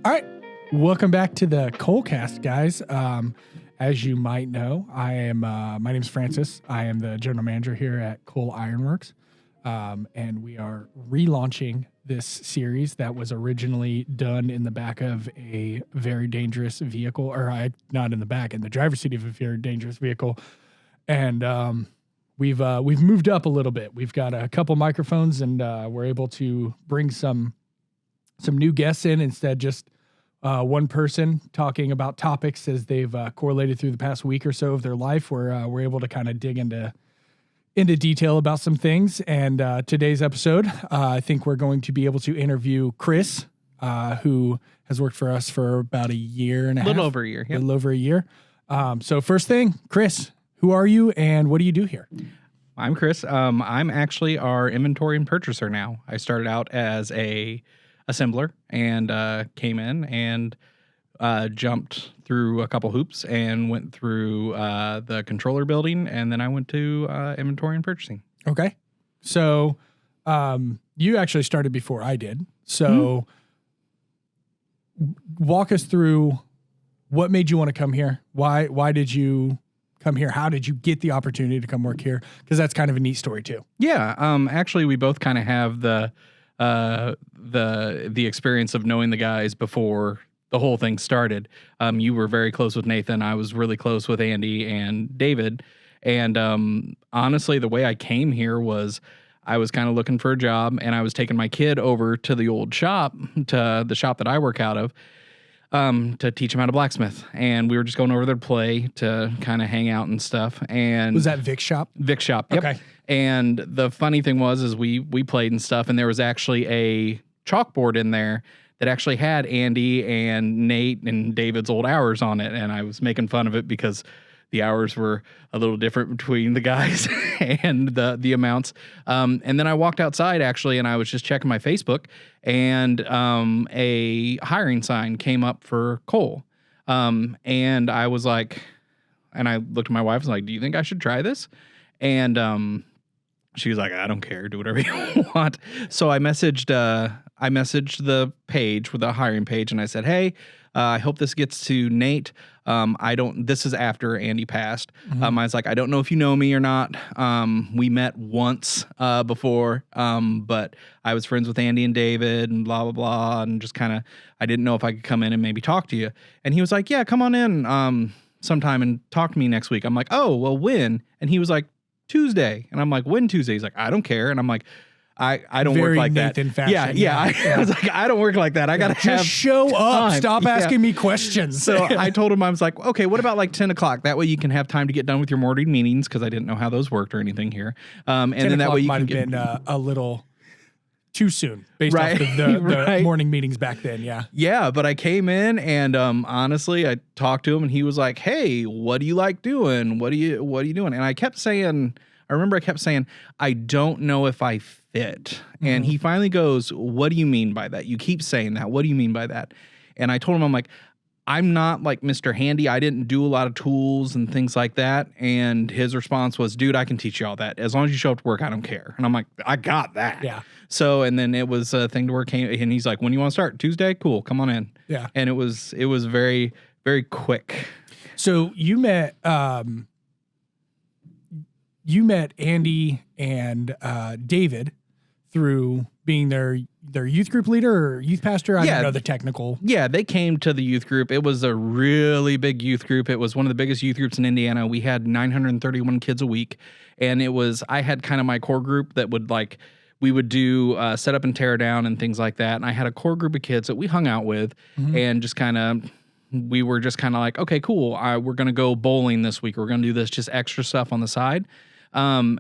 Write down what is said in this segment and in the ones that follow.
All right, welcome back to the Colecast, guys. As you might know, I am. My name is Francis. I am the general manager here at Cole Ironworks, and we are relaunching this series that was originally done in the back of a very dangerous vehicle, or not in the back, in the driver's seat of a very dangerous vehicle, and we've moved up a little bit. We've got a couple microphones, and we're able to bring some new guests in instead just. One person talking about topics as they've correlated through the past week or so of their life, where we're able to kind of dig into detail about some things. And today's episode, I think we're going to be able to interview Chris, who has worked for us for about a year and a half. A little over a year. Yep. A little over a year. So first thing, Chris, who are you and what do you do here? I'm Chris. I'm actually our inventory and purchaser now. I started out as a assembler and came in and jumped through a couple hoops and went through the controller building, and then I went to inventory and purchasing. Okay. So you actually started before I did. So walk us through what made you want to come here? Why did you come here? How did you get the opportunity to come work here? Because that's kind of a neat story too. Yeah. Actually, we both kind of have the experience of knowing the guys before the whole thing started. You were very close with Nathan. I was really close with Andy and David. And honestly, the way I came here was I was kind of looking for a job, and I was taking my kid over to the old shop, to the shop that I work out of, to teach him how to blacksmith. And we were just going over there to play, to kind of hang out and stuff. And was that Vic's shop? Vic's shop. Yep. Okay. And the funny thing was we played and stuff, and there was actually a chalkboard in there that actually had Andy and Nate and David's old hours on it. And I was making fun of it because the hours were a little different between the guys and the amounts. And then I walked outside actually, and I was just checking my Facebook, and a hiring sign came up for Cole. And I was like, and I looked at my wife and was like, do you think I should try this? And she was like, I don't care, do whatever you want. So I messaged the page, with the hiring page, and I said, hey, I hope this gets to Nate. This is after Andy passed. I was like, I don't know if you know me or not. We met once before, but I was friends with Andy and David and blah, blah, blah. And just kind of, I didn't know if I could come in and maybe talk to you. And he was like, yeah, come on in sometime and talk to me next week. I'm like, oh, well, when? And he was like, Tuesday. And I'm like, when Tuesday? He's like, I don't care. And I'm like, I don't Very work like Nathan that. Fashion, Yeah. I was like, I don't work like that. I got to just show up. time. Stop asking me questions. So I told him, I was like, okay, what about like 10 o'clock? That way you can have time to get done with your morning meetings, because I didn't know how those worked or anything here. And then that way you might can have been a little too soon based Right. off of the Right. morning meetings back then. Yeah. Yeah, but I came in and honestly, I talked to him, and he was like, hey, what do you like doing? What are you doing? And I remember I kept saying, I don't know if I fit. And he finally goes, what do you mean by that? You keep saying that. What do you mean by that? And I told him, I'm like, I'm not like Mr. Handy. I didn't do a lot of tools and things like that. And his response was, dude, I can teach you all that. As long as you show up to work, I don't care. And I'm like, I got that. Yeah. So, and then it was a thing to work. And he's like, when you want to start? Tuesday? Cool. Come on in. Yeah. And it was very, very quick. So you met Andy and David through being their youth group leader or youth pastor. I don't know the technical. Yeah, they came to the youth group. It was a really big youth group. It was one of the biggest youth groups in Indiana. We had 931 kids a week. And I had kind of my core group that would we would do set up and tear down and things like that. And I had a core group of kids that we hung out with and just we were just kind of like, okay, cool. We're going to go bowling this week. We're going to do this, just extra stuff on the side. And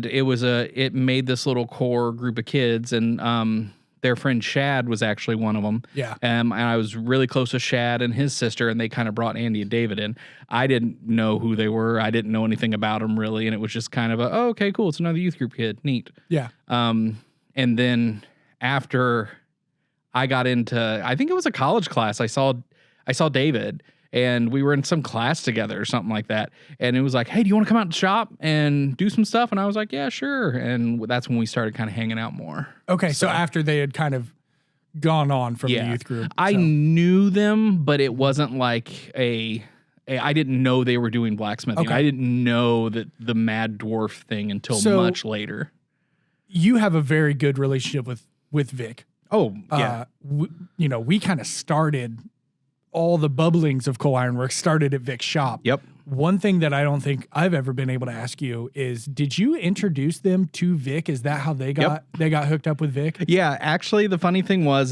it made this little core group of kids, and their friend Shad was actually one of them. Yeah. And I was really close with Shad and his sister, and they kind of brought Andy and David in. I didn't know who they were. I didn't know anything about them really. And it was just kind of oh, okay, cool. It's another youth group kid. Neat. Yeah. And then after I got into, I think it was a college class, I saw David, and we were in some class together or something like that. And it was like, hey, do you want to come out and shop and do some stuff? And I was like, yeah, sure. And that's when we started kind of hanging out more. Okay, so after they had kind of gone on from the youth group. I knew them, but it wasn't like I didn't know they were doing blacksmithing. Okay. I didn't know that the Mad Dwarf thing until much later. You have a very good relationship with Vic. Oh, yeah. We kind of started all the bubblings of Cole Ironworks started at Vic's shop. Yep. One thing that I don't think I've ever been able to ask you is, did you introduce them to Vic? Is that how they got hooked up with Vic? Yeah, actually, the funny thing was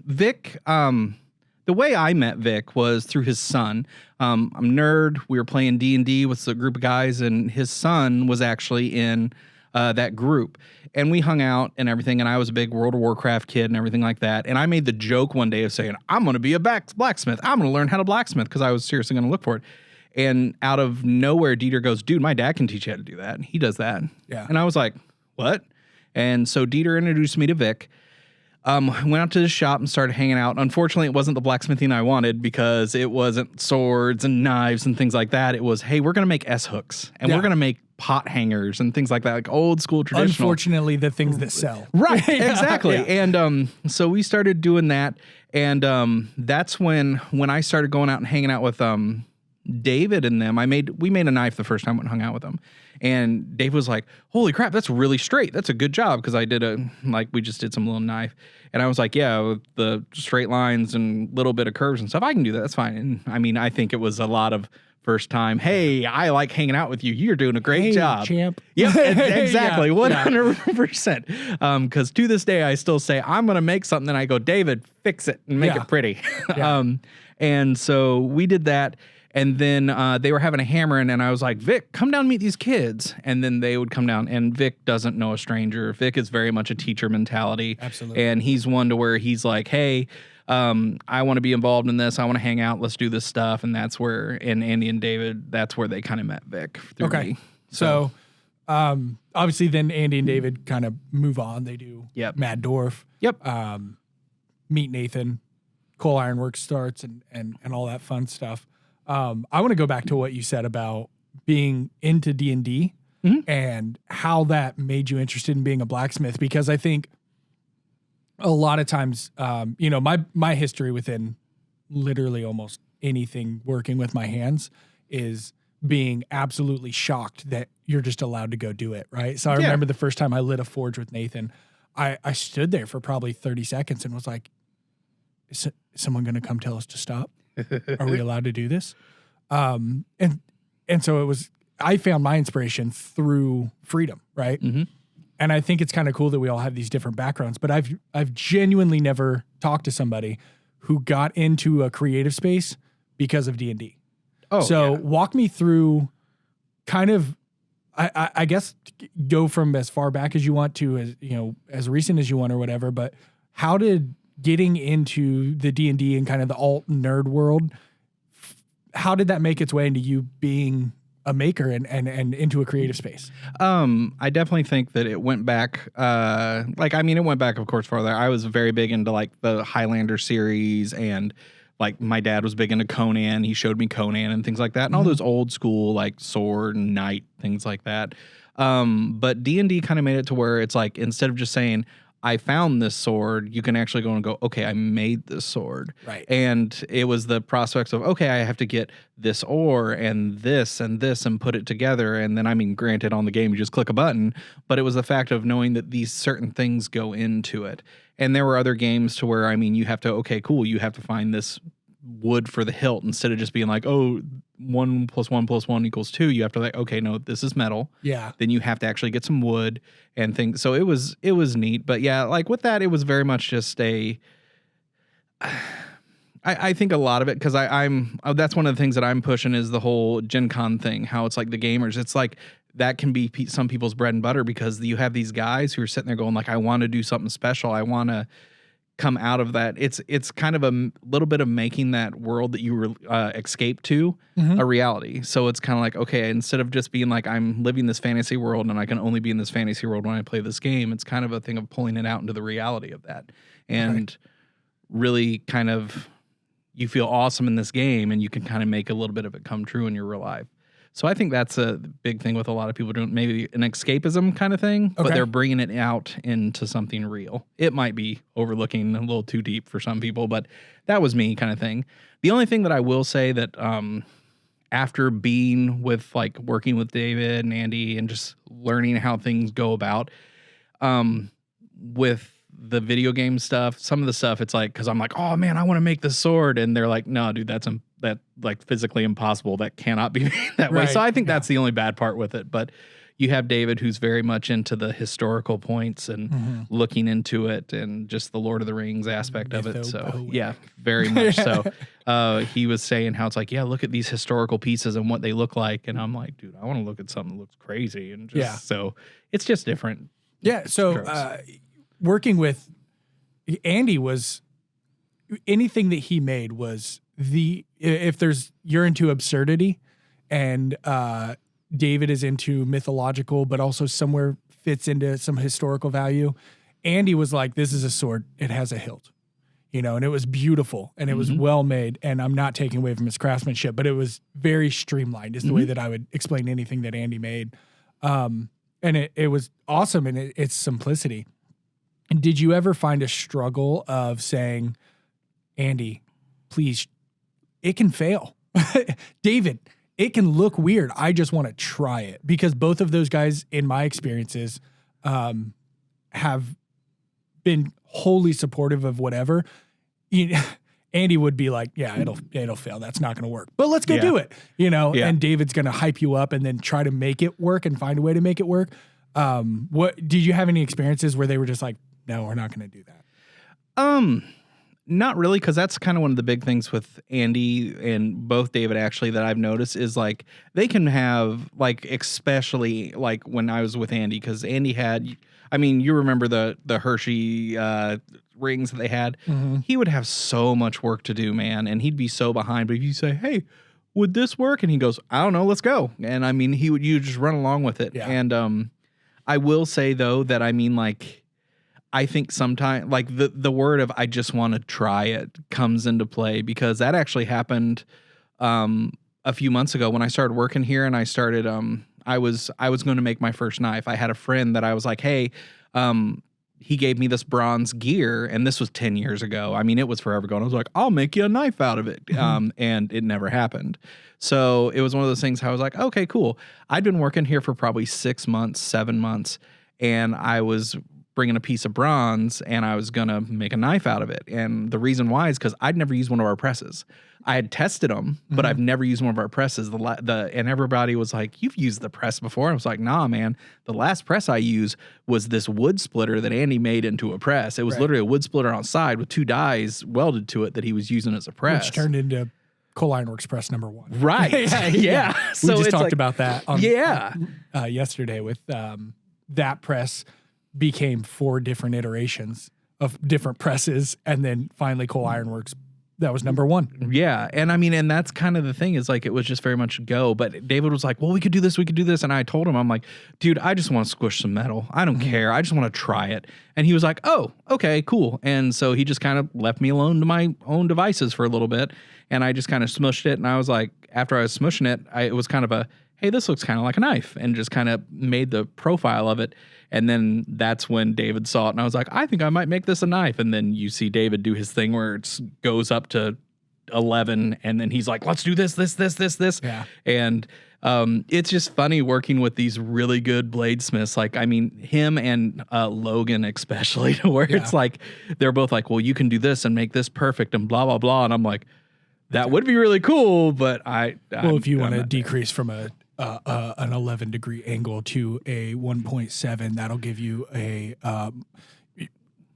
Vic. The way I met Vic was through his son. I'm a nerd. We were playing D&D with a group of guys, and his son was actually in that group. And we hung out and everything, and I was a big World of Warcraft kid and everything like that. And I made the joke one day of saying, I'm going to be a blacksmith. I'm going to learn how to blacksmith because I was seriously going to look for it. And out of nowhere, Dieter goes, dude, my dad can teach you how to do that. And he does that. Yeah. And I was like, what? And so Dieter introduced me to Vic. Went out to his shop and started hanging out. Unfortunately, it wasn't the blacksmithing I wanted because it wasn't swords and knives and things like that. It was, hey, we're going to make S-hooks and we're going to make pot hangers and things like that, like old school traditional. Unfortunately, the things that sell. Right, exactly. Yeah. And so we started doing that. And that's when I started going out and hanging out with David and them. We made a knife the first time I went and hung out with them. And Dave was like, holy crap, that's really straight. That's a good job. Cause we just did some little knife. And I was like, yeah, with the straight lines and little bit of curves and stuff, I can do that. That's fine. And I mean, I think it was a lot of first time. Hey, I like hanging out with you. You're doing a great job. Champ. Yeah, exactly. 100%. Cause to this day, I still say, I'm going to make something. And I go, David, fix it and make it pretty. And so we did that. And then they were having a hammering, and I was like, Vic, come down and meet these kids. And then they would come down, and Vic doesn't know a stranger. Vic is very much a teacher mentality. Absolutely. And he's one to where he's like, hey, I want to be involved in this. I want to hang out. Let's do this stuff. And that's where, and Andy and David, that's where they kind of met Vic through me. So obviously then Andy and David kind of move on. They do Mad Dwarf. Yep. Meet Nathan. Cole Ironworks starts and all that fun stuff. I want to go back to what you said about being into D&D and how that made you interested in being a blacksmith, because I think a lot of times, my history within literally almost anything working with my hands is being absolutely shocked that you're just allowed to go do it, right? So I remember the first time I lit a forge with Nathan, I stood there for probably 30 seconds and was like, is someone going to come tell us to stop? Are we allowed to do this? And so it was, I found my inspiration through freedom, right? Mm-hmm. And I think it's kind of cool that we all have these different backgrounds, but I've genuinely never talked to somebody who got into a creative space because of D&D. Oh, so walk me through kind of, I guess go from as far back as you want to as recent as you want or whatever, but how did getting into the D&D and kind of the alt nerd world, how did that make its way into you being a maker and into a creative space? I definitely think that it went back, it went back, of course, farther. I was very big into like the Highlander series, and like my dad was big into Conan. He showed me Conan and things like that, and all those old school like sword and knight, things like that. But D&D kind of made it to where it's like, instead of just saying, I found this sword, you can actually go and go, okay, I made this sword. Right. And it was the prospects of, okay, I have to get this ore and this and put it together. And then, granted, on the game, you just click a button, but it was the fact of knowing that these certain things go into it. And there were other games to where, you have to, okay, cool, you have to find this wood for the hilt instead of just being like, oh, 1 + 1 + 1 = 2. You have to like, okay, no, this is metal. Yeah. Then you have to actually get some wood and things. So it was neat. But yeah, like with that, it was very much just I think a lot of it, because that's one of the things that I'm pushing is the whole Gen Con thing, how it's like the gamers. It's like that can be some people's bread and butter, because you have these guys who are sitting there going like, I want to do something special. I want to come out of that. It's kind of a little bit of making that world that you escape to a reality. So it's kind of like, okay, instead of just being like, I'm living this fantasy world and I can only be in this fantasy world when I play this game, it's kind of a thing of pulling it out into the reality of that and really kind of you feel awesome in this game, and you can kind of make a little bit of it come true in your real life. So I think that's a big thing with a lot of people doing, maybe an escapism kind of thing, but they're bringing it out into something real. It might be overlooking a little too deep for some people, but that was me kind of thing. The only thing that I will say that after being with, like, working with David and Andy and just learning how things go about, with the video game stuff, some of the stuff, it's like, because I'm like, oh man, I want to make this sword, and they're like, no, dude, that's like physically impossible. That cannot be that way. So I think that's the only bad part with it. But you have David, who's very much into the historical points and looking into it, and just the Lord of the Rings aspect of it. So yeah, very much so. He was saying how it's like, yeah, look at these historical pieces and what they look like, and I'm like, dude, I want to look at something that looks crazy, and just so it's just different. Yeah. So working with Andy was anything that he made was you're into absurdity, and David is into mythological, but also somewhere fits into some historical value. Andy was like, this is a sword. It has a hilt, and it was beautiful and it was well made. And I'm not taking away from his craftsmanship, but it was very streamlined is the way that I would explain anything that Andy made. And it was awesome in its simplicity. And did you ever find a struggle of saying, Andy, please, it can fail. David, it can look weird. I just want to try it. Because both of those guys, in my experiences, have been wholly supportive of whatever. Andy would be like, yeah, it'll fail. That's not going to work. But let's go do it. And David's going to hype you up and then try to make it work and find a way to make it work. What did you have any experiences where they were just like, no, we're not going to do that? Not really, because that's kind of one of the big things with Andy and both David, actually, that I've noticed is, like, they can have, like, especially like when I was with Andy, because Andy had, I mean, you remember the Hershey rings that they had. He would have so much work to do, man, and he'd be so behind. But if you say, hey, would this work? And he goes, I don't know, let's go. And I mean, you just run along with it. Yeah. And I will say, though, that I mean, like, I think sometimes, like, the word of I just want to try it comes into play, because that actually happened a few months ago when I started working here, and I started I was going to make my first knife. I had a friend that I was like, hey, he gave me this bronze gear, and this was 10 years ago. I mean, it was forever ago. And I was like, I'll make you a knife out of it. And it never happened. So it was one of those things how I was like, okay, cool. I'd been working here for probably 6 months, 7 months, and I was bringing a piece of bronze, and I was going to make a knife out of it. And the reason why is because I'd never used one of our presses. I had tested them, but I've never used one of our presses. And everybody was like, you've used the press before? And I was like, nah, man. The last press I used was this wood splitter that Andy made into a press. It was literally a wood splitter on side with 2 dies welded to it that he was using as a press. Which turned into Coal Ironworks Press number 1. Right. Yeah. So we just talked about that on, yesterday with that press became 4 different iterations of different presses, and then finally Coal Ironworks, that was number 1. Yeah. And I mean, and that's kind of the thing, is like, it was just very much go. But David was like, well, we could do this. And I told him, I'm like, dude, I just want to squish some metal. I don't care. I just want to try it. And he was like, oh, okay, cool. And so he just kind of left me alone to my own devices for a little bit. And I just kind of smushed it. And I was like, after I was smushing it, it was kind of a, hey, this looks kind of like a knife, and just kind of made the profile of it. And then that's when David saw it, and I was like, I think I might make this a knife. And then you see David do his thing where it goes up to 11, and then he's like, let's do this. Yeah. And it's just funny working with these really good bladesmiths. Like, I mean, him and Logan especially, to where it's like, they're both like, well, you can do this and make this perfect and blah, blah, blah. And I'm like, that would be really cool, but if you want to decrease from an 11-degree angle to a 1.7, that'll give you a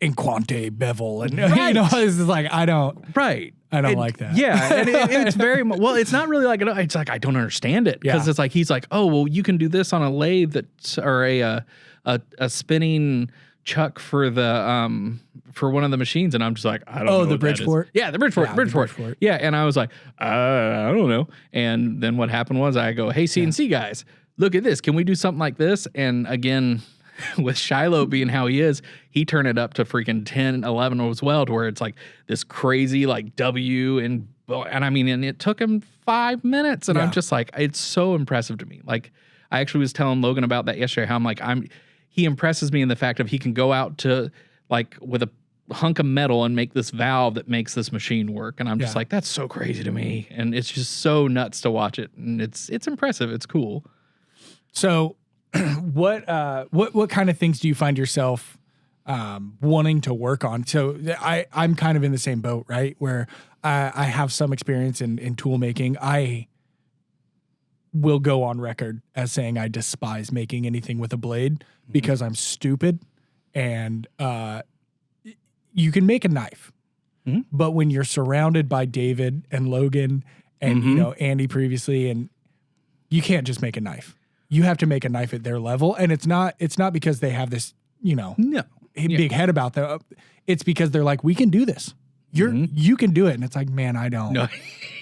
Enquante bevel, and it's like I don't like that. Yeah, and it's very well. It's not really like it's like I don't understand it, because it's like he's like, oh well, you can do this on a lathe or a spinning chuck for the for one of the machines, and I'm just like, I don't know. Oh, the Bridgeport? Yeah, the Bridgeport. Yeah, and I was like, I don't know. And then what happened was I go, hey, CNC guys, look at this. Can we do something like this? And again, with Shiloh being how he is, he turned it up to freaking 10, 11 as well, to where it's like this crazy like W and I mean, and it took him 5 minutes, and I'm just like, it's so impressive to me. Like, I actually was telling Logan about that yesterday. How I'm like, he impresses me in the fact of he can go out to like with a hunk of metal and make this valve that makes this machine work, and I'm just like, that's so crazy to me, and it's just so nuts to watch it, and it's impressive. It's cool. So, what kind of things do you find yourself wanting to work on? So I'm kind of in the same boat, right? Where I have some experience in tool making. I will go on record as saying I despise making anything with a blade because I'm stupid. And you can make a knife, but when you're surrounded by David and Logan and you know Andy previously, and you can't just make a knife. You have to make a knife at their level, and it's not because they have this big head about them. It's because they're like, we can do this. You can do it, and it's like, man, I don't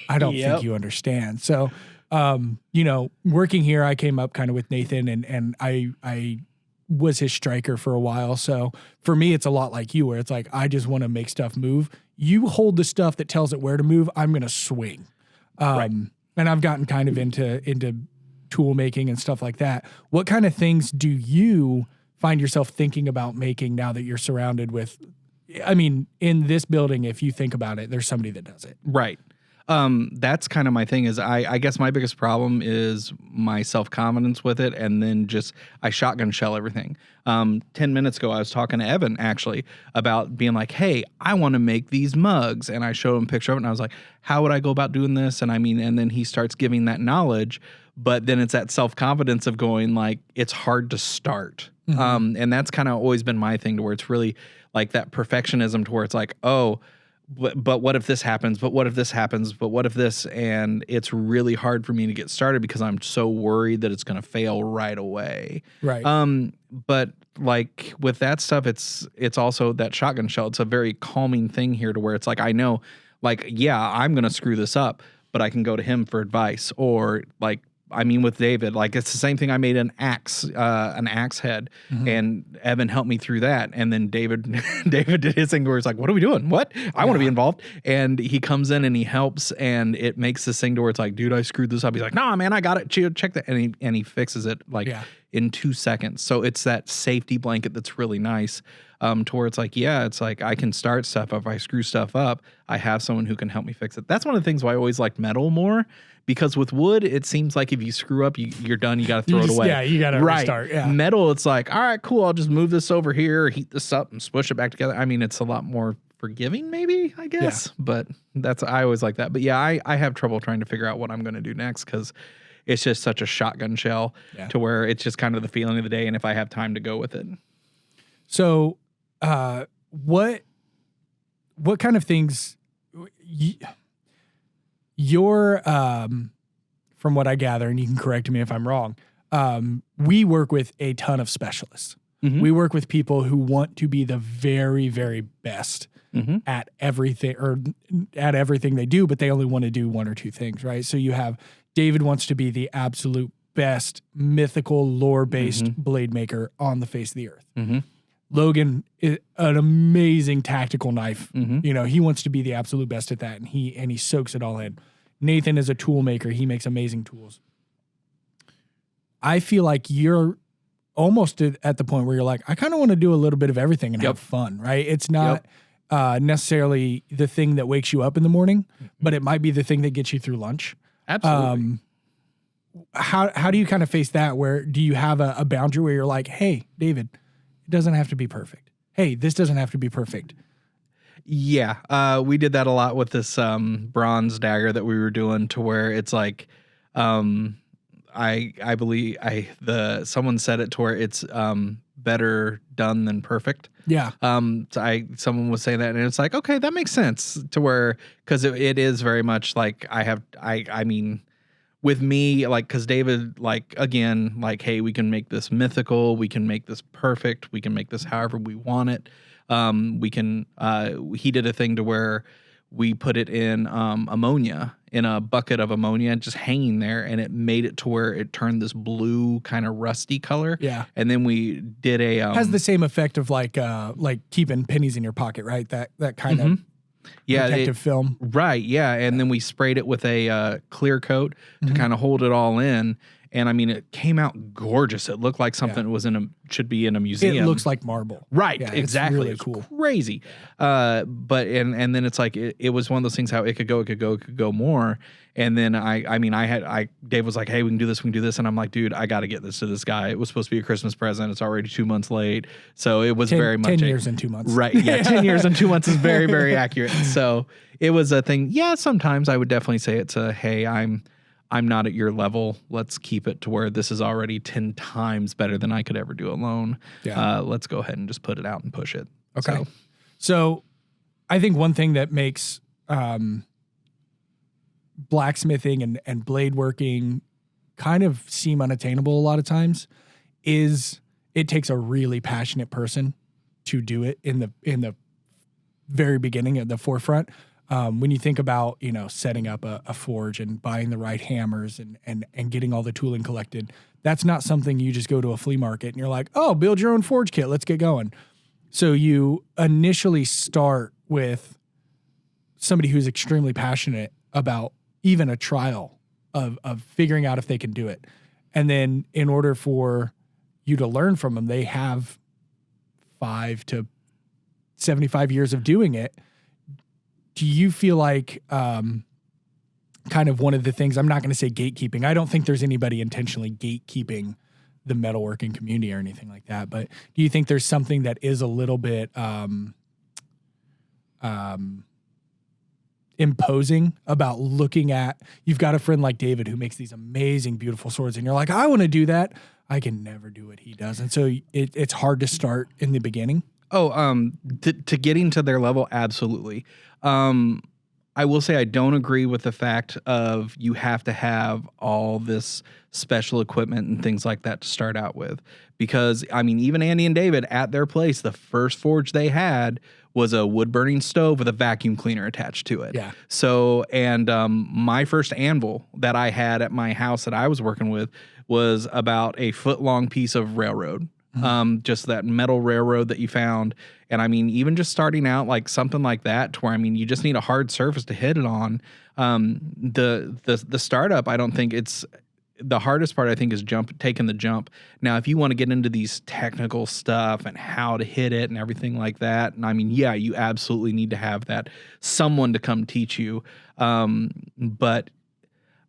think you understand. So, working here, I came up kind of with Nathan, and I was his striker for a while. So for me, it's a lot like you, where it's like, I just want to make stuff move. You hold the stuff that tells it where to move. I'm going to swing. And I've gotten kind of into tool making and stuff like that. What kind of things do you find yourself thinking about making now that you're surrounded with, I mean, in this building, if you think about it, there's somebody that does it. Right. That's kind of my thing is I guess my biggest problem is my self-confidence with it. And then just, I shotgun shell everything. 10 minutes ago, I was talking to Evan actually about being like, hey, I want to make these mugs. And I showed him a picture of it, and I was like, how would I go about doing this? And I mean, and then he starts giving that knowledge, but then it's that self-confidence of going like, it's hard to start. And that's kind of always been my thing, to where it's really like that perfectionism, to where it's like, oh, but what if this happens? But what if this happens? But what if this? And it's really hard for me to get started because I'm so worried that it's going to fail right away. Right. But like with that stuff, it's also that shotgun shell. It's a very calming thing here, to where it's like, I know, like, yeah, I'm going to screw this up, but I can go to him for advice. Or like, I mean, with David, like, it's the same thing. I made an axe head, and Evan helped me through that. And then David did his thing where he's like, what are we doing? What? I want to be involved. And he comes in and he helps, and it makes this thing to where it's like, dude, I screwed this up. He's like, nah, man, I got it. Check that. And he fixes it like in 2 seconds. So it's that safety blanket that's really nice. To where it's like, it's like I can start stuff. If I screw stuff up, I have someone who can help me fix it. That's one of the things why I always liked metal more, because with wood, it seems like if you screw up, you're done. You got to throw it away. Yeah, you got to restart. Yeah. Metal, it's like, all right, cool. I'll just move this over here, heat this up, and smush it back together. I mean, it's a lot more forgiving, maybe, I guess. But I always like that. But yeah, I have trouble trying to figure out what I'm going to do next, because it's just such a shotgun shell to where it's just kind of the feeling of the day, and if I have time to go with it. So, what kind of things you're from what I gather, and you can correct me if I'm wrong, we work with a ton of specialists. We work with people who want to be the very, very best at everything, or at everything they do, but they only want to do one or two things, right? So you have David wants to be the absolute best mythical lore-based blade maker on the face of the earth. Logan is an amazing tactical knife. You know, he wants to be the absolute best at that, and he soaks it all in. Nathan is a tool maker. He makes amazing tools. I feel like you're almost at the point where you're like, I kind of want to do a little bit of everything and have fun, right? It's not necessarily the thing that wakes you up in the morning, but it might be the thing that gets you through lunch. Absolutely. How do you kind of face that? Where do you have a boundary where you're like, hey, David, it doesn't have to be perfect. Hey, this doesn't have to be perfect. Yeah. We did that a lot with this bronze dagger that we were doing, to where it's like, I believe someone said it to where it's better done than perfect. Yeah. Someone was saying that, and it's like, okay, that makes sense, to where, because it is very much like I mean, with me, like, because David, like, again, like, hey, we can make this mythical, we can make this perfect, we can make this however we want it. He did a thing to where we put it in ammonia, in a bucket of ammonia, just hanging there, and it made it to where it turned this blue kind of rusty color. Yeah. And then we did a has the same effect of like keeping pennies in your pocket, right? That kind of protective film. Right, yeah. And then we sprayed it with a clear coat to kind of hold it all in. And I mean, it came out gorgeous. It looked like something that was should be in a museum. It looks like marble. Right, yeah, exactly. It's really cool. Crazy. But and then it's like it was one of those things how it could go more. And then Dave was like, hey, we can do this. And I'm like, dude, I got to get this to this guy. It was supposed to be a Christmas present. It's already 2 months late. So it was very much 10 years and 2 months. Right. Yeah. 10 years and 2 months is very, very accurate. So it was a thing. Yeah. Sometimes I would definitely say it's hey, I'm not at your level. Let's keep it to where this is already 10 times better than I could ever do alone. Yeah. Let's go ahead and just put it out and push it. Okay. So I think one thing that makes blacksmithing and blade working kind of seem unattainable a lot of times is it takes a really passionate person to do it in the very beginning, at the forefront. When you think about, setting up a forge and buying the right hammers and getting all the tooling collected, that's not something you just go to a flea market and you're like, oh, build your own forge kit. Let's get going. So you initially start with somebody who's extremely passionate about even a trial of figuring out if they can do it. And then in order for you to learn from them, they have 5 to 75 years of doing it. Do you feel like kind of one of the things, I'm not going to say gatekeeping. I don't think there's anybody intentionally gatekeeping the metalworking community or anything like that. But do you think there's something that is a little bit imposing about looking at, you've got a friend like David who makes these amazing, beautiful swords, and you're like, I want to do that. I can never do what he does. And so it's hard to start in the beginning. Oh, to getting to their level, absolutely. I will say I don't agree with the fact of you have to have all this special equipment and things like that to start out with. Because, I mean, even Andy and David at their place, the first forge they had was a wood-burning stove with a vacuum cleaner attached to it. Yeah. So, and my first anvil that I had at my house that I was working with was about a foot-long piece of railroad. Just that metal railroad that you found. And I mean, even just starting out like something like that to where, I mean, you just need a hard surface to hit it on. The startup, I don't think it's the hardest part. I think is taking the jump. Now, if you want to get into these technical stuff and how to hit it and everything like that, and I mean, yeah, you absolutely need to have that someone to come teach you. But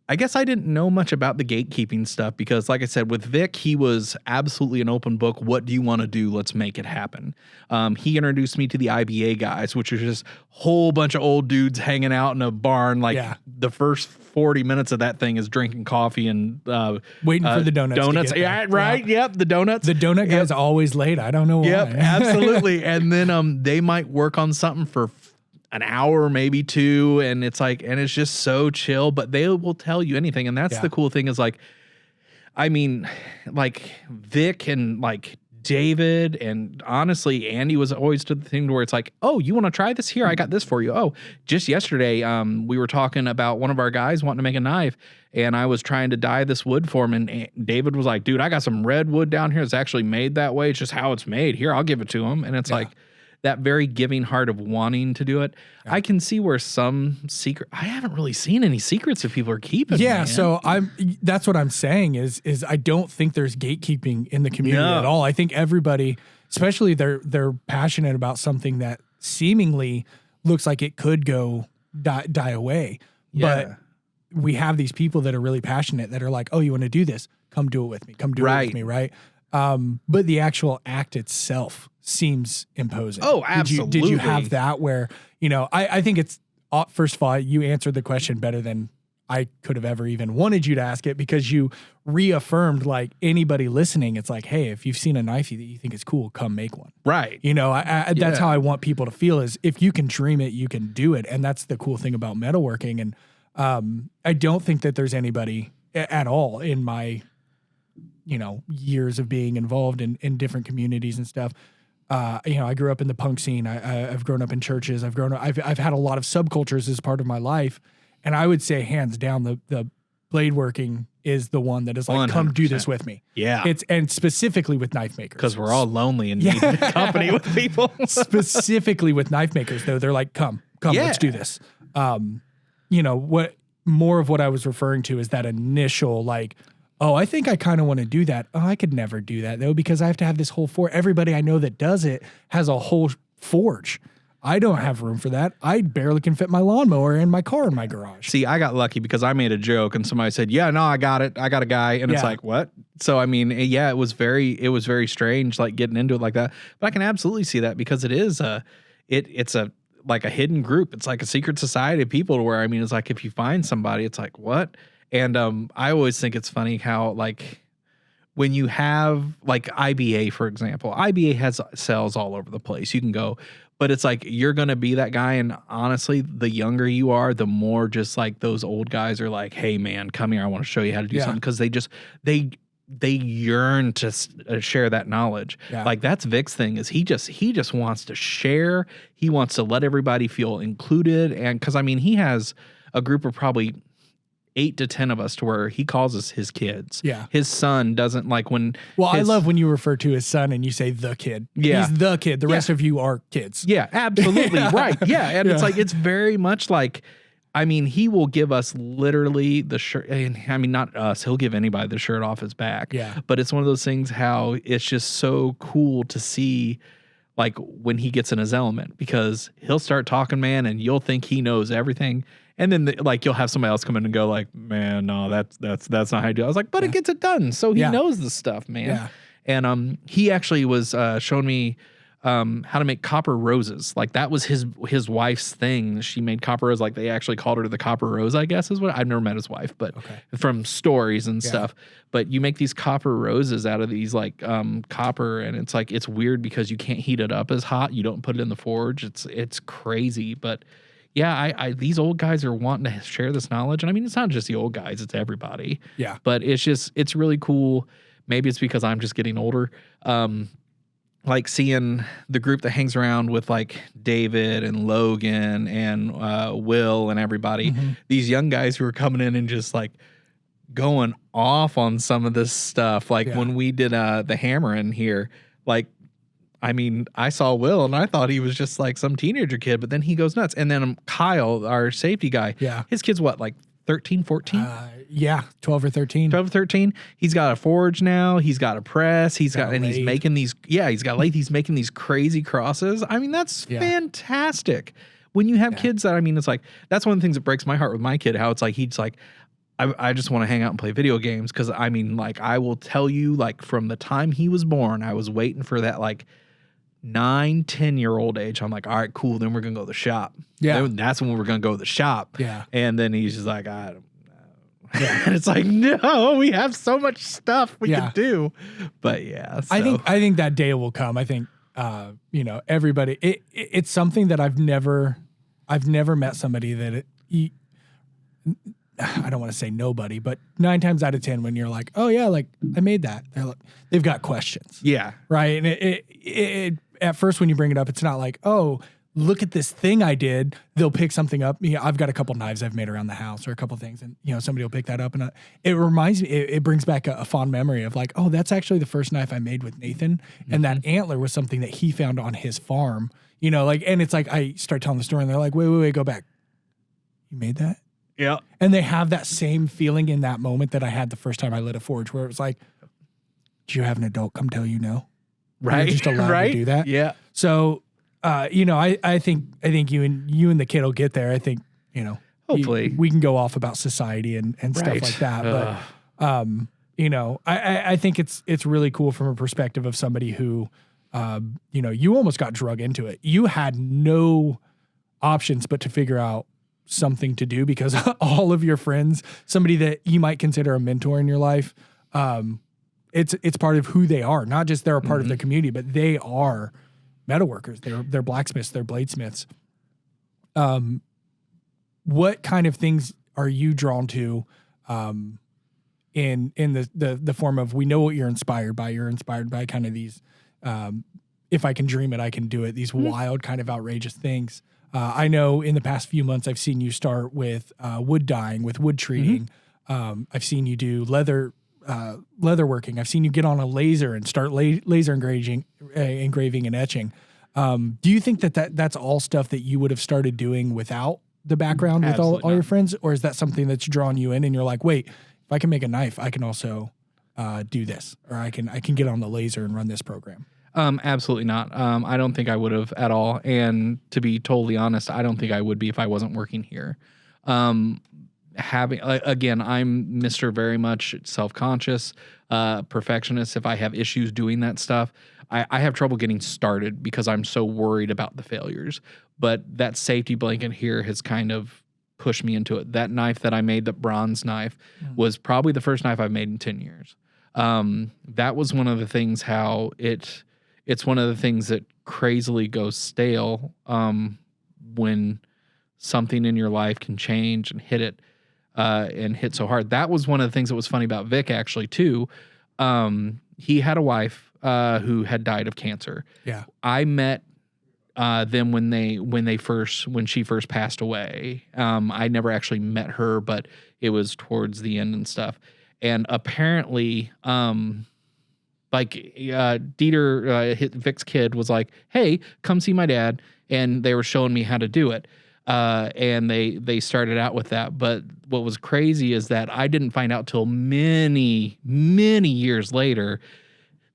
I guess I didn't know much about the gatekeeping stuff because, like I said, with Vic, he was absolutely an open book. What do you want to do? Let's make it happen. He introduced me to the IBA guys, which was just a whole bunch of old dudes hanging out in a barn. Like the first 40 minutes of that thing is drinking coffee and waiting for the donuts. Donuts, yeah, right? Yeah. Yep, the donuts. The donut guy's always late. I don't know why. Yep, absolutely. And then they might work on something for an hour, maybe 2, and it's like, and it's just so chill, but they will tell you anything. And that's the cool thing is like, I mean, like Vic and like David and honestly, Andy was always to the thing where it's like, oh, you want to try this? Here, I got this for you. Oh, just yesterday, we were talking about one of our guys wanting to make a knife, and I was trying to dye this wood for him, and David was like, dude, I got some red wood down here. It's actually made that way. It's just how it's made. Here, I'll give it to him. And it's like, that very giving heart of wanting to do it. Yeah. I can see where some secret, I haven't really seen any secrets that people are keeping. Yeah. Man. So that's what I'm saying is I don't think there's gatekeeping in the community at all. I think everybody, especially they're passionate about something that seemingly looks like it could go die away. Yeah. But we have these people that are really passionate that are like, oh, you want to do this? Come do it with me. Come do it with me. Right. But the actual act itself seems imposing. Oh, absolutely. Did you have that where, I think it's, first of all, you answered the question better than I could have ever even wanted you to ask it because you reaffirmed like anybody listening. It's like, hey, if you've seen a knife that you think is cool, come make one. Right. That's how I want people to feel is if you can dream it, you can do it. And that's the cool thing about metalworking. And I don't think that there's anybody at all in my, years of being involved in different communities and stuff. I grew up in the punk scene. I've grown up in churches. I've had a lot of subcultures as part of my life. And I would say hands down, the blade working is the one that is like, 100%. come do this with me. Yeah. And specifically with knife makers. Because we're all lonely and need company with people. Specifically with knife makers, though, they're like, come, Yeah. let's do this. What more of what I was referring to is that initial like, oh, I think I kind of want to do that. Oh, I could never do that though, because I have to have this whole forge. Everybody I know that does it has a whole forge. I don't have room for that. I barely can fit my lawnmower in my car in my garage. See, I got lucky because I made a joke and somebody said, yeah, no, I got it. I got a guy. And it's like, what? So, I mean, yeah, it was very strange, like getting into it like that. But I can absolutely see that because it is it's like a hidden group. It's like a secret society of people to where, I mean, it's like, if you find somebody, it's like, what? And I always think it's funny how like when you have like IBA, for example, IBA has sales all over the place. You can go, but it's like you're going to be that guy. And honestly, the younger you are, the more just like those old guys are like, hey, man, come here. I want to show you how to do something. Because they yearn to share that knowledge. Yeah. Like that's Vic's thing is he just wants to share. He wants to let everybody feel included. And because, I mean, he has a group of probably 8 to 10 of us to where he calls us his kids. Yeah. His son doesn't like when. Well, I love when you refer to his son and you say the kid. Yeah. He's the kid. The rest of you are kids. Yeah, absolutely. Right. Yeah. And it's like, it's very much like, I mean, he will give us literally the shirt. And I mean, not us. He'll give anybody the shirt off his back. Yeah. But it's one of those things how it's just so cool to see like when he gets in his element because he'll start talking, man, and you'll think he knows everything. And then like you'll have somebody else come in and go like, man, no, that's not how you do it. I was like, but it gets it done. So he knows the stuff, man. Yeah. And he actually was showing me how to make copper roses. Like that was his wife's thing. She made copper roses. Like they actually called her the copper rose, I guess is what I've never met his wife, but from stories and stuff. But you make these copper roses out of these like copper, and it's like it's weird because you can't heat it up as hot. You don't put it in the forge. It's crazy, but. Yeah, I these old guys are wanting to share this knowledge. And I mean, it's not just the old guys, it's everybody. Yeah. But it's really cool. Maybe it's because I'm just getting older. Like seeing the group that hangs around with like David and Logan and Will and everybody, these young guys who are coming in and just like going off on some of this stuff. Like when we did the hammer in here, like, I mean, I saw Will and I thought he was just like some teenager kid, but then he goes nuts. And then Kyle, our safety guy, his kid's what, like 13, 14? 12 or 13. 12 or 13. He's got a forge now. He's got a press. He's making these, he's got lathe. He's making these crazy crosses. I mean, that's fantastic. When you have kids that, I mean, it's like, that's one of the things that breaks my heart with my kid, how it's like, he's like, I just want to hang out and play video games. Cause I mean, like, I will tell you, like, from the time he was born, I was waiting for that, like, 9-10-year-old age. I'm like, all right, cool. Then we're gonna go to the shop. Yeah, that's when we're gonna go to the shop. Yeah, and then he's just like, I don't know. Yeah, and it's like, no, we have so much stuff we can do. But yeah, so. I think that day will come. I think everybody. It's something that I've never met somebody that I don't want to say nobody, but 9 times out of 10, when you're like, oh yeah, like I made that, they've got questions. Yeah, right. And it at first when you bring it up, it's not like, oh, look at this thing I did. They'll pick something up. I've got a couple knives I've made around the house or a couple things, and somebody will pick that up, and it reminds me. It brings back a fond memory of like, oh, that's actually the first knife I made with Nathan, and that antler was something that he found on his farm. And it's like I start telling the story, and they're like, wait, go back. You made that? Yeah. And they have that same feeling in that moment that I had the first time I lit a forge, where it was like, do you have an adult come tell you no? Right. You're just allowed to do that. Yeah. So, I think you and the kid will get there. I think, hopefully we can go off about society and stuff like that. But, I think it's really cool from a perspective of somebody who, you almost got drug into it. You had no options but to figure out something to do because all of your friends, somebody that you might consider a mentor in your life, it's part of who they are. Not just they're a part of the community, but they are metalworkers. They're blacksmiths. They're bladesmiths. What kind of things are you drawn to in the form of, we know what you're inspired by. You're inspired by kind of these if I can dream it, I can do it. These wild kind of outrageous things. I know in the past few months, I've seen you start with wood dyeing, with wood treating. I've seen you do leather working. I've seen you get on a laser and start laser engraving and etching. Do you think that's all stuff that you would have started doing without the background with all your friends? Or is that something that's drawn you in and you're like, wait, if I can make a knife, I can also do this, or I can get on the laser and run this program? Absolutely not. I don't think I would have at all. And to be totally honest, I don't think I would be if I wasn't working here. Again, I'm Mr. very much self-conscious, perfectionist. If I have issues doing that stuff, I have trouble getting started because I'm so worried about the failures. But that safety blanket here has kind of pushed me into it. That knife that I made, the bronze knife, was probably the first knife I've made in 10 years. That was one of the things how it's one of the things that crazily goes stale when something in your life can change and hit it and hit so hard. That was one of the things that was funny about Vic, actually, too. He had a wife who had died of cancer. Yeah. I met them when she first passed away. I never actually met her, but it was towards the end and stuff. And apparently, Dieter, Vic's kid, was like, "Hey, come see my dad," and they were showing me how to do it. And they started out with that. But what was crazy is that I didn't find out till many, many years later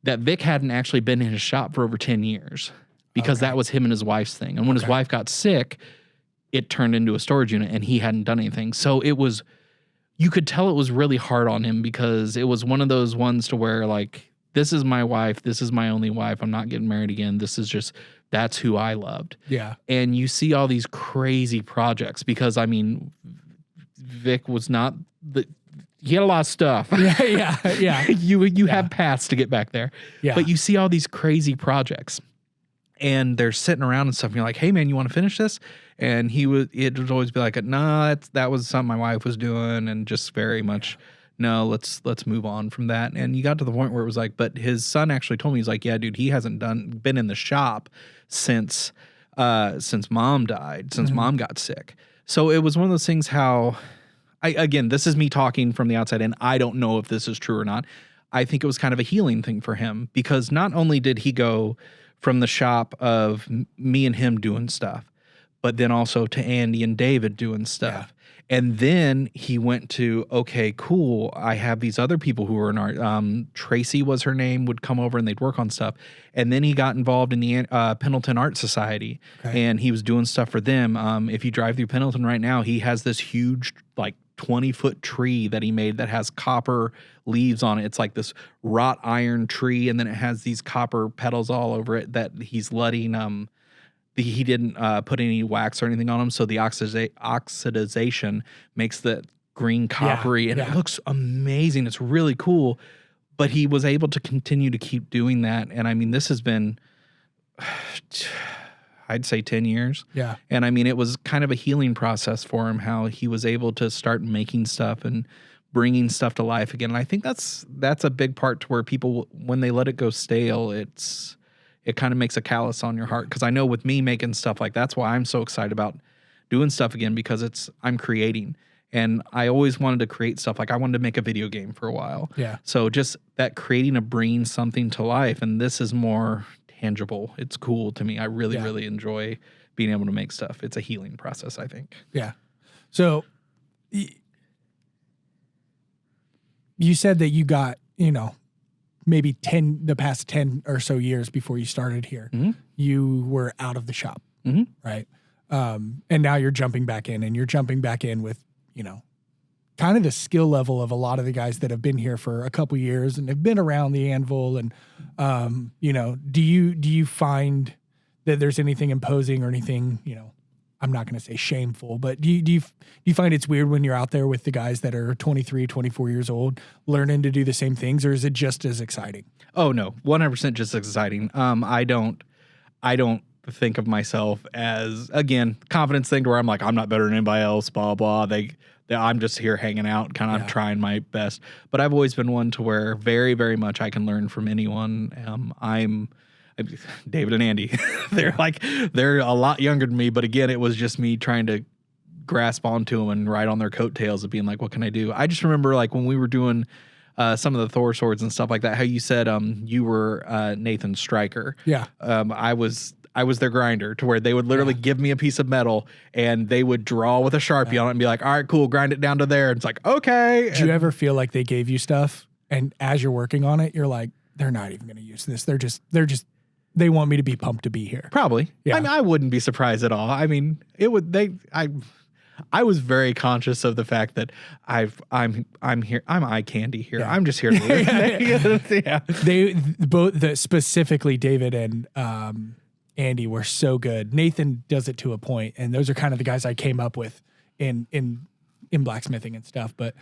that Vic hadn't actually been in his shop for over 10 years because that was him and his wife's thing. And when his wife got sick, it turned into a storage unit and he hadn't done anything. So you could tell it was really hard on him because it was one of those ones to where, like, this is my wife. This is my only wife. I'm not getting married again. That's who I loved. Yeah. And you see all these crazy projects because, I mean, Vic was not he had a lot of stuff. Yeah. You have paths to get back there. Yeah. But you see all these crazy projects and they're sitting around and stuff. And you're like, "Hey man, you want to finish this?" And it would always be like, "No, that was something my wife was doing," and just very much, "No, let's move on from that." And you got to the point where it was like, but his son actually told me, he's like, "Yeah, dude, he hasn't been in the shop since mom died, since mom got sick." So it was one of those things how, again, this is me talking from the outside, and I don't know if this is true or not. I think it was kind of a healing thing for him because not only did he go from the shop of me and him doing stuff, but then also to Andy and David doing stuff. Yeah. And then he went to, okay, cool, I have these other people who are in art. Tracy was her name, would come over and they'd work on stuff. And then he got involved in the Pendleton Art Society, and he was doing stuff for them. If you drive through Pendleton right now, he has this huge, like, 20-foot tree that he made that has copper leaves on it. It's like this wrought iron tree, and then it has these copper petals all over it that he's letting he didn't put any wax or anything on them, so the oxidization makes the green coppery, and it looks amazing. It's really cool, but he was able to continue to keep doing that, and I mean, this has been, I'd say 10 years. Yeah. And I mean, it was kind of a healing process for him, how he was able to start making stuff and bringing stuff to life again. And I think that's a big part to where people, when they let it go stale, it kind of makes a callus on your heart. Because I know with me making stuff, like, that's why I'm so excited about doing stuff again, because I'm creating. And I always wanted to create stuff. Like, I wanted to make a video game for a while. Yeah. So just that creating of bringing something to life, and this is more tangible. It's cool to me. I really, really enjoy being able to make stuff. It's a healing process, I think. Yeah. So you said that you got, maybe the past 10 or so years before you started here, you were out of the shop, right? And now you're jumping back in, and you're jumping back in with, kind of the skill level of a lot of the guys that have been here for a couple years and have been around the anvil. And, do you find that there's anything imposing or anything, I'm not going to say shameful, but do you find it's weird when you're out there with the guys that are 23, 24 years old, learning to do the same things, or is it just as exciting? Oh no, 100% just as exciting. I don't think of myself as, again, confidence thing to where I'm like, I'm not better than anybody else, blah, blah. I'm just here hanging out, kind of trying my best. But I've always been one to where very, very much I can learn from anyone. David and Andy, they're a lot younger than me, but again, it was just me trying to grasp onto them and ride on their coattails of being like, what can I do? I just remember like when we were doing some of the Thor swords and stuff like that, how you said you were Nathan Stryker. Yeah. I was their grinder, to where they would literally give me a piece of metal and they would draw with a Sharpie on it and be like, all right, cool, grind it down to there. And it's like, okay. Do you ever feel like they gave you stuff and as you're working on it, you're like, they're not even going to use this. They want me to be pumped to be here. Probably. Yeah. I mean, I wouldn't be surprised at all. I mean, I was very conscious of the fact that I'm here. I'm eye candy here. Yeah. I'm just here to yeah. They both specifically David and Andy were so good. Nathan does it to a point, and those are kind of the guys I came up with in blacksmithing and stuff. But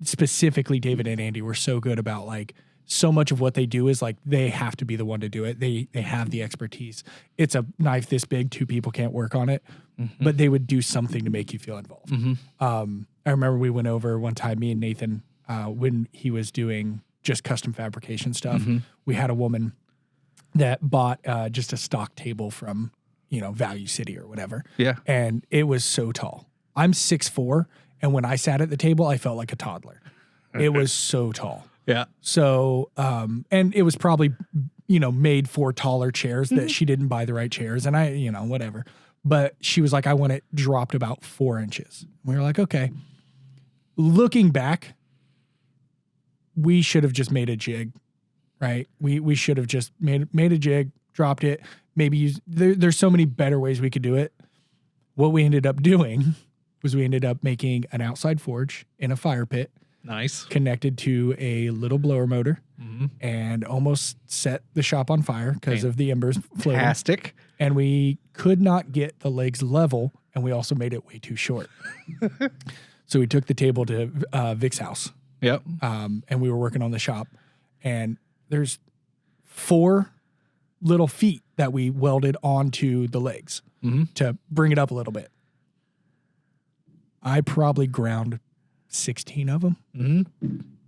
specifically David and Andy were so good about like so much of what they do is like they have to be the one to do it. They have the expertise. It's a knife this big, 2 people can't work on it, but they would do something to make you feel involved. I remember we went over one time, me and Nathan, when he was doing just custom fabrication stuff. We had a woman that bought just a stock table from, Value City or whatever. Yeah. And it was so tall. I'm 6'4", and when I sat at the table, I felt like a toddler. It was so tall. Yeah. So, and it was probably, made for taller chairs that she didn't buy the right chairs. And I, whatever. But she was like, I want it dropped about 4 inches. We were like, okay. Looking back, we should have just made a jig, right? We should have just made a jig, dropped it, maybe use, there's so many better ways we could do it. What we ended up doing was we ended up making an outside forge in a fire pit. Nice. Connected to a little blower motor and almost set the shop on fire because of the embers floating. Fantastic. And we could not get the legs level, and we also made it way too short. So we took the table to Vic's house. Yep. And we were working on the shop. And there's 4 little feet that we welded onto the legs to bring it up a little bit. I probably ground 16 of them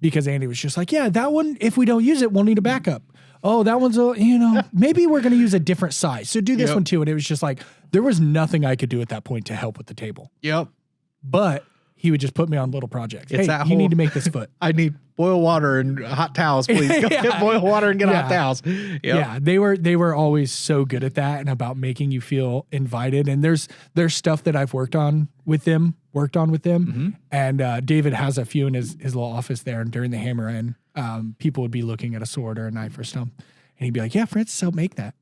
because Andy was just like, yeah, that one, if we don't use it, we'll need a backup. Oh, that one's maybe we're going to use a different size. So do this one too. And it was just like, there was nothing I could do at that point to help with the table. Yep. But he would just put me on little projects. It's hey, you need to make this foot. I need boil water and hot towels, please. Go get boil water and get hot towels. Yep. Yeah, they were always so good at that and about making you feel invited. And there's stuff that I've worked on with them. And David has a few in his little office there. And during the hammer in, people would be looking at a sword or a knife or something. And he'd be like, yeah, Francis, help make that.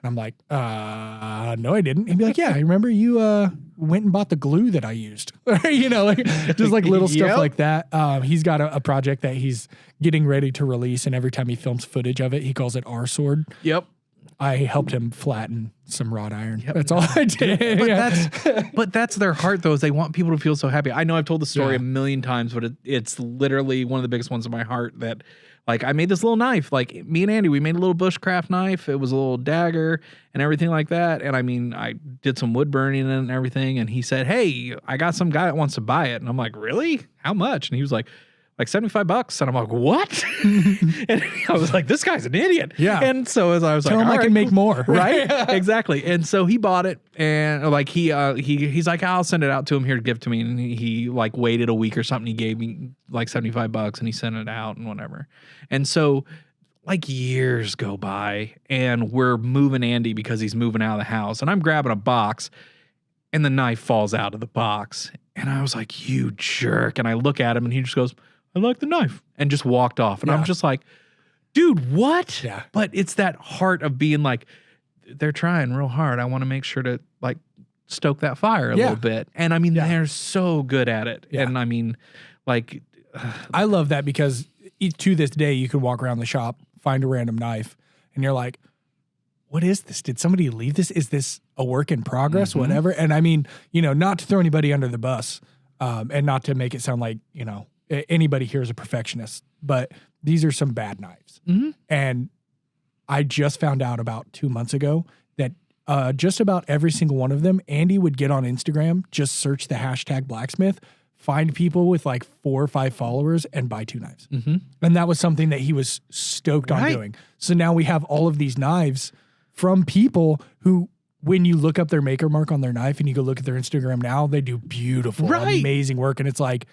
And I'm like, no, I didn't. He'd be like, yeah, I remember you went and bought the glue that I used. Just like little stuff like that. He's got a project that he's getting ready to release, and every time he films footage of it, he calls it our sword. Yep. I helped him flatten some wrought iron. Yep. That's all I did. But that's their heart, though, is they want people to feel so happy. I know I've told the story a million times, but it's literally one of the biggest ones in my heart that, like, I made this little knife. Like, me and Andy, we made a little bushcraft knife. It was a little dagger and everything like that. And I mean, I did some wood burning in it and everything. And he said, hey, I got some guy that wants to buy it. And I'm like, really? How much? And he was like $75. And I'm like, what? And I was like, this guy's an idiot. Yeah. And so as I was Tell like, him I can make more. Right? Exactly. And so he bought it, and like he's like, I'll send it out to him here to give to me. And he like waited a week or something. He gave me like $75 and he sent it out and whatever. And so like years go by and we're moving Andy because he's moving out of the house, and I'm grabbing a box and the knife falls out of the box. And I was like, you jerk. And I look at him and he just goes, I like the knife, and just walked off. And I'm just like, dude, what? Yeah. But it's that heart of being like, they're trying real hard. I want to make sure to like stoke that fire a little bit. And I mean, they're so good at it. Yeah. And I mean, like, I love that because to this day, you can walk around the shop, find a random knife, and you're like, what is this? Did somebody leave this? Is this a work in progress? Whatever. And I mean, not to throw anybody under the bus, and not to make it sound like, anybody here is a perfectionist, but these are some bad knives. And I just found out about 2 months ago that just about every single one of them, Andy would get on Instagram, just search the hashtag blacksmith, find people with like 4 or 5 followers and buy 2 knives. Mm-hmm. And that was something that he was stoked on doing. So now we have all of these knives from people who, when you look up their maker mark on their knife and you go look at their Instagram now, they do beautiful, amazing work. And it's like,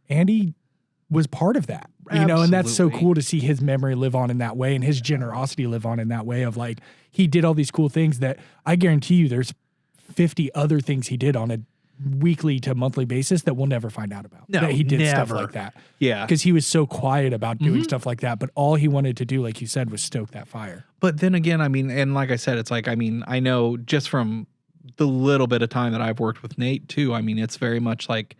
Andy was part of that, you know, and that's so cool to see his memory live on in that way and his generosity live on in that way of like, he did all these cool things that I guarantee you there's 50 other things he did on a weekly to monthly basis that we'll never find out about. No, that he did never. stuff like that. Yeah. Because he was so quiet about doing stuff like that. But all he wanted to do, like you said, was stoke that fire. But then again, I mean, and like I said, it's like, I mean, I know just from the little bit of time that I've worked with Nate too, I mean, it's very much like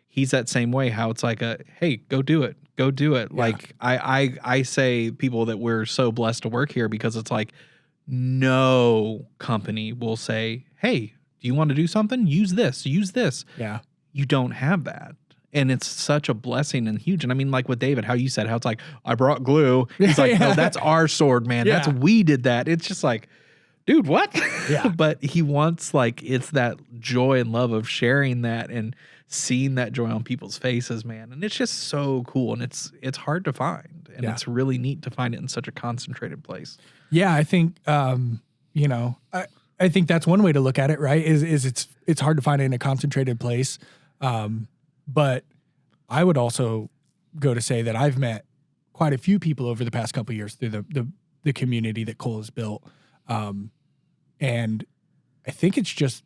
he's that same way, how it's like hey, go do it. Go do it. Yeah. Like I say people that we're so blessed to work here because it's like no company will say, hey, do you want to do something? Use this. Yeah. You don't have that. And it's such a blessing and huge. And I mean, like with David, how you said, how it's like, I brought glue. He's like, no, that's our sword, man. Yeah. We did that. It's just like, dude, what? Yeah. But he wants, like, it's that joy and love of sharing that and seeing that joy on people's faces, man. And it's just so cool. And it's hard to find. And it's really neat to find it in such a concentrated place. Yeah. I think, you know, I think that's one way to look at it, right? Is it's hard to find it in a concentrated place. But I would also go to say that I've met quite a few people over the past couple of years through the community that Cole has built. And I think it's just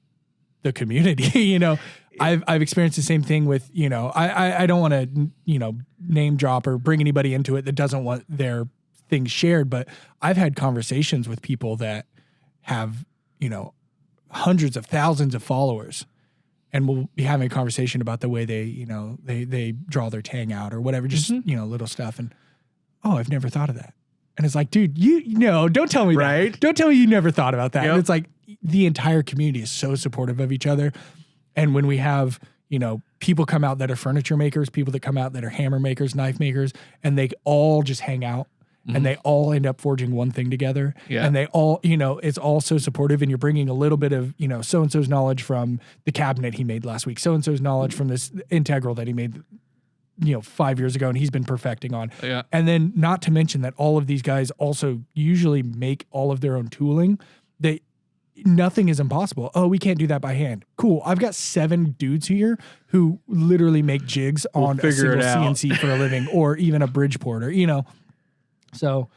the community, you know. I've experienced the same thing with, you know, I don't want to, you know, name drop or bring anybody into it that doesn't want their things shared, but I've had conversations with people that have, you know, hundreds of thousands of followers, and we'll be having a conversation about the way they, you know, they draw their tang out or whatever, just, you know, little stuff. And, oh, I've never thought of that. And it's like, dude, you know, don't tell me that. Don't tell me you never thought about that. Yep. And it's like the entire community is so supportive of each other. And when we have, you know, people come out that are furniture makers, people that come out that are hammer makers, knife makers, and they all just hang out. And they all end up forging one thing together. Yeah. And they all, you know, it's all so supportive. And you're bringing a little bit of, you know, so-and-so's knowledge from the cabinet he made last week, so-and-so's knowledge from this integral that he made, you know, 5 years ago and he's been perfecting on. Yeah. And then not to mention that all of these guys also usually make all of their own tooling. Nothing is impossible. Oh, we can't do that by hand. Cool. I've got 7 dudes here who literally make jigs on a single CNC for a living, or even a Bridgeport, or, you know. So,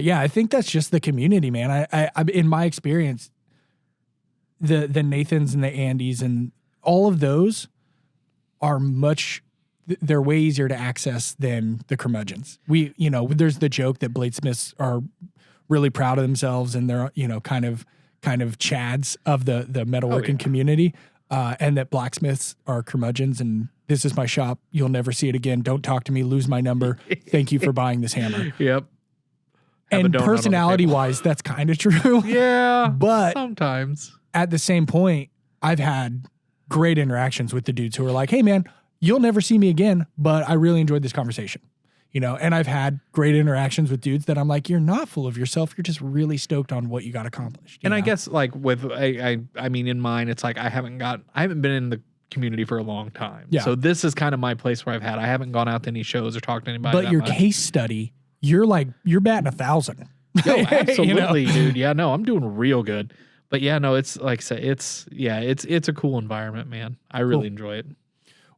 yeah, I think that's just the community, man. I in my experience, the Nathans and the Andys and all of those are they're way easier to access than the curmudgeons. We, you know, there's the joke that bladesmiths are really proud of themselves and they're, you know, kind of chads of the metalworking community, and that blacksmiths are curmudgeons and this is my shop. You'll never see it again. Don't talk to me. Lose my number. Thank you for buying this hammer. Yep. And personality-wise, that's kind of true. Yeah, but sometimes. At the same point, I've had great interactions with the dudes who are like, hey, man, you'll never see me again, but I really enjoyed this conversation. You know, and I've had great interactions with dudes that I'm like, you're not full of yourself. You're just really stoked on what you got accomplished. And I guess, like, with, I mean, in mine, it's like I haven't been in the community for a long time. Yeah. So this is kind of my place where I haven't gone out to any shows or talked to anybody. But your case study, you're batting 1,000. No, absolutely, you know? Dude. Yeah, no, I'm doing real good. But yeah, no, it's like I say, it's a cool environment, man. I really enjoy it.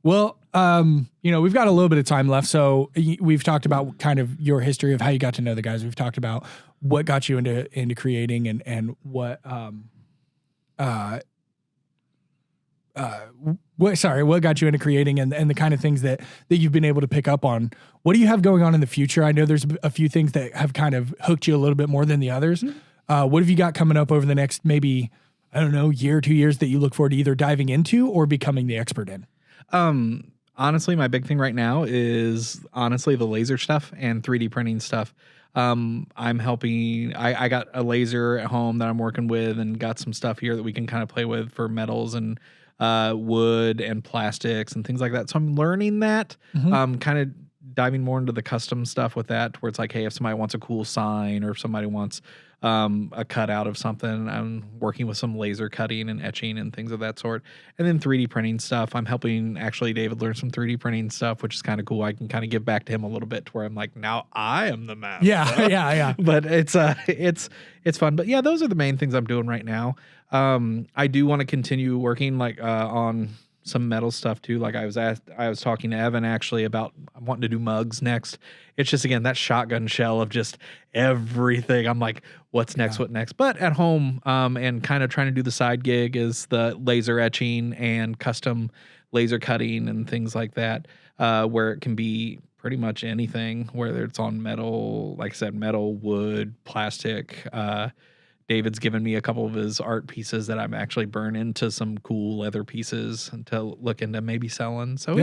Well, you know, we've got a little bit of time left, so we've talked about kind of your history of how you got to know the guys. We've talked about what got you into creating and what what got you into creating and the kind of things that you've been able to pick up on. What do you have going on in the future? I know there's a few things that have kind of hooked you a little bit more than the others. What have you got coming up over the next maybe, I don't know, year or 2 years that you look forward to either diving into or becoming the expert in? Honestly, my big thing right now is honestly the laser stuff and 3D printing stuff. I'm helping, I got a laser at home that I'm working with and got some stuff here that we can kind of play with for metals and wood and plastics and things like that. So I'm learning that, kind of diving more into the custom stuff with that, where it's like, hey, if somebody wants a cool sign or if somebody wants a cutout of something, I'm working with some laser cutting and etching and things of that sort. And then 3D printing stuff. I'm helping actually David learn some 3D printing stuff, which is kind of cool. I can kind of give back to him a little bit to where I'm like, now I am the master. Yeah. But it's fun. But yeah, those are the main things I'm doing right now. I do want to continue working like on some metal stuff too. Like I was talking to Evan actually about wanting to do mugs next. It's just, again, that shotgun shell of just everything. I'm like, what's next? What next? But at home, and kind of trying to do the side gig is the laser etching and custom laser cutting and things like that, where it can be pretty much anything, whether it's on metal, like I said, metal, wood, plastic. David's given me a couple of his art pieces that I'm actually burn into some cool leather pieces to look into maybe selling. So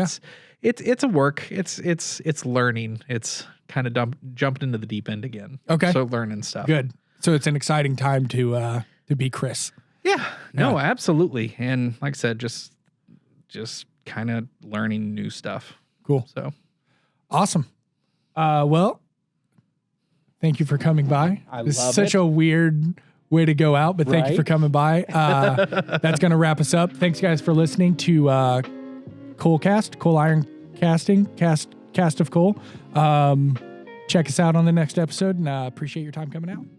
it's a work. It's learning. It's kind of jumped into the deep end again. Okay. So learning stuff. Good. So it's an exciting time to be Chris. Yeah. No, absolutely. And like I said, just kind of learning new stuff. Cool. So awesome. Well, thank you for coming by. This is such a weird way to go out, but thank you for coming by. That's going to wrap us up. Thanks, guys, for listening to Coalcast, Coal Iron Casting, cast of coal. Check us out on the next episode, and appreciate your time coming out.